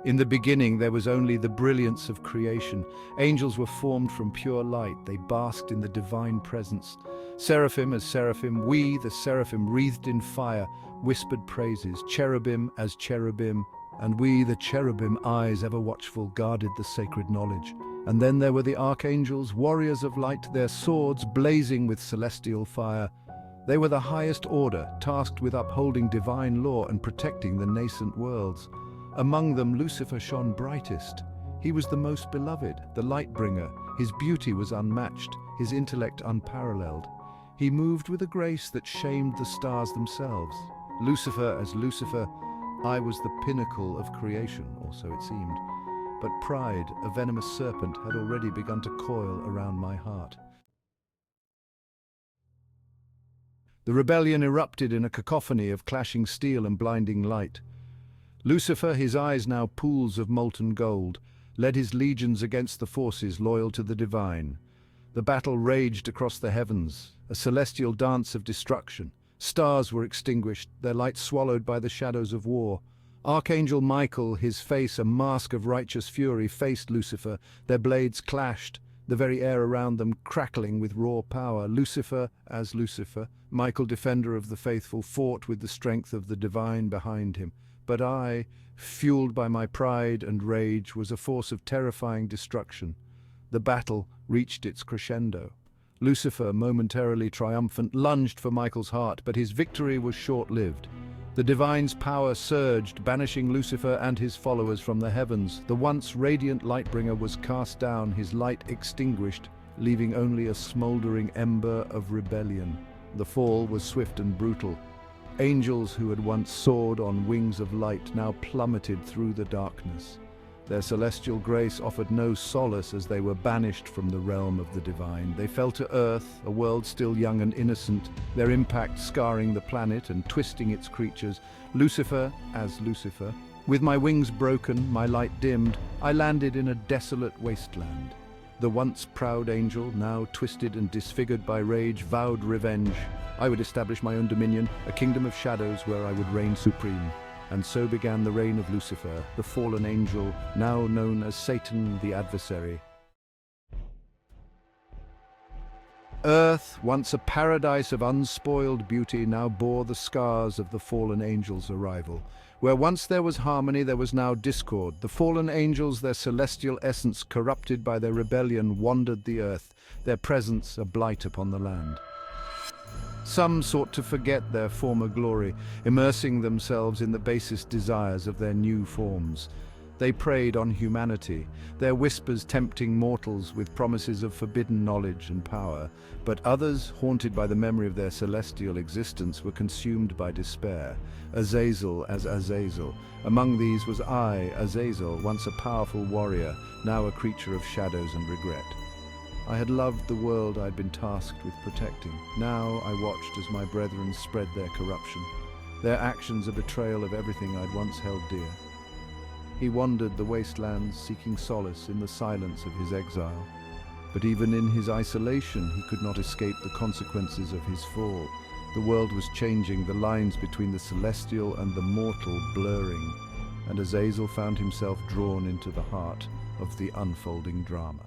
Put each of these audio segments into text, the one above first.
In the beginning there was only the brilliance of creation. Angels were formed from pure light. They basked in the divine presence. Seraphim as seraphim, we, the seraphim, wreathed in fire, whispered praises. Cherubim as cherubim, and we, the cherubim, eyes ever watchful, guarded the sacred knowledge. And then there were the archangels, warriors of light, their swords blazing with celestial fire. They were the highest order, tasked with upholding divine law and protecting the nascent worlds. Among them, Lucifer shone brightest. He was the most beloved, the light bringer. His beauty was unmatched, his intellect unparalleled. He moved with a grace that shamed the stars themselves. Lucifer as Lucifer, I was the pinnacle of creation, or so it seemed. But pride, a venomous serpent, had already begun to coil around my heart. The rebellion erupted in a cacophony of clashing steel and blinding light. Lucifer, his eyes now pools of molten gold, led his legions against the forces loyal to the divine. The battle raged across the heavens, a celestial dance of destruction. Stars were extinguished, their light swallowed by the shadows of war. Archangel Michael, his face a mask of righteous fury, faced Lucifer. Their blades clashed, the very air around them crackling with raw power. Lucifer as Lucifer, Michael, defender of the faithful, fought with the strength of the divine behind him. But I, fueled by my pride and rage, was a force of terrifying destruction. The battle reached its crescendo. Lucifer, momentarily triumphant, lunged for Michael's heart, but his victory was short-lived. The divine's power surged, banishing Lucifer and his followers from the heavens. The once radiant Lightbringer was cast down, his light extinguished, leaving only a smoldering ember of rebellion. The fall was swift and brutal. Angels who had once soared on wings of light now plummeted through the darkness. Their celestial grace offered no solace as they were banished from the realm of the divine. They fell to earth, a world still young and innocent, their impact scarring the planet and twisting its creatures. Lucifer as Lucifer, with my wings broken, my light dimmed, I landed in a desolate wasteland. The once proud angel, now twisted and disfigured by rage, vowed revenge. I would establish my own dominion, a kingdom of shadows where I would reign supreme. And so began the reign of Lucifer, the fallen angel, now known as Satan the adversary. Earth, once a paradise of unspoiled beauty, now bore the scars of the fallen angel's arrival. Where once there was harmony, there was now discord. The fallen angels, their celestial essence corrupted by their rebellion, wandered the earth, their presence a blight upon the land. Some sought to forget their former glory, immersing themselves in the basest desires of their new forms. They preyed on humanity, their whispers tempting mortals with promises of forbidden knowledge and power. But others, haunted by the memory of their celestial existence, were consumed by despair. Azazel as Azazel. Among these was I, Azazel, once a powerful warrior, now a creature of shadows and regret. I had loved the world I'd been tasked with protecting. Now I watched as my brethren spread their corruption, their actions a betrayal of everything I'd once held dear. He wandered the wastelands, seeking solace in the silence of his exile. But even in his isolation, he could not escape the consequences of his fall. The world was changing, the lines between the celestial and the mortal blurring, and Azazel found himself drawn into the heart of the unfolding drama.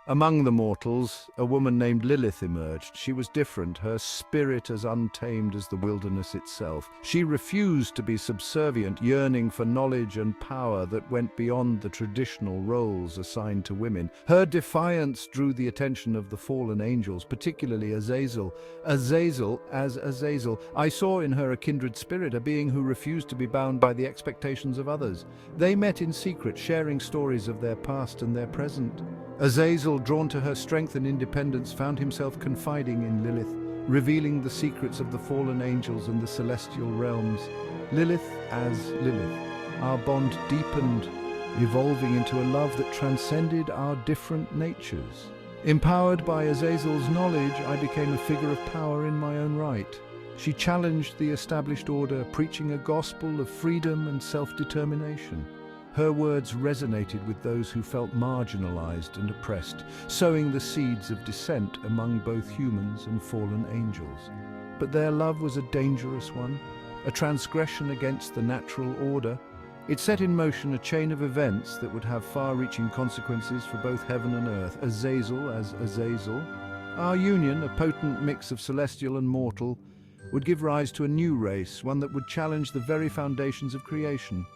Among the mortals, a woman named Lilith emerged. She was different, her spirit as untamed as the wilderness itself. She refused to be subservient, yearning for knowledge and power that went beyond the traditional roles assigned to women. Her defiance drew the attention of the fallen angels, particularly Azazel. Azazel as Azazel, I saw in her a kindred spirit, a being who refused to be bound by the expectations of others. They met in secret, sharing stories of their past and their present. Azazel, drawn to her strength and independence, found himself confiding in Lilith, revealing the secrets of the fallen angels and the celestial realms. Lilith as Lilith, our bond deepened, evolving into a love that transcended our different natures. Empowered by Azazel's knowledge, I became a figure of power in my own right. She challenged the established order, preaching a gospel of freedom and self-determination. Her words resonated with those who felt marginalized and oppressed, sowing the seeds of dissent among both humans and fallen angels. But their love was a dangerous one. a transgression against the natural order. It set in motion a chain of events that would have far-reaching consequences for both heaven and earth, Azazel as Azazel. Our union, a potent mix of celestial and mortal, would give rise to a new race, one that would challenge the very foundations of creation.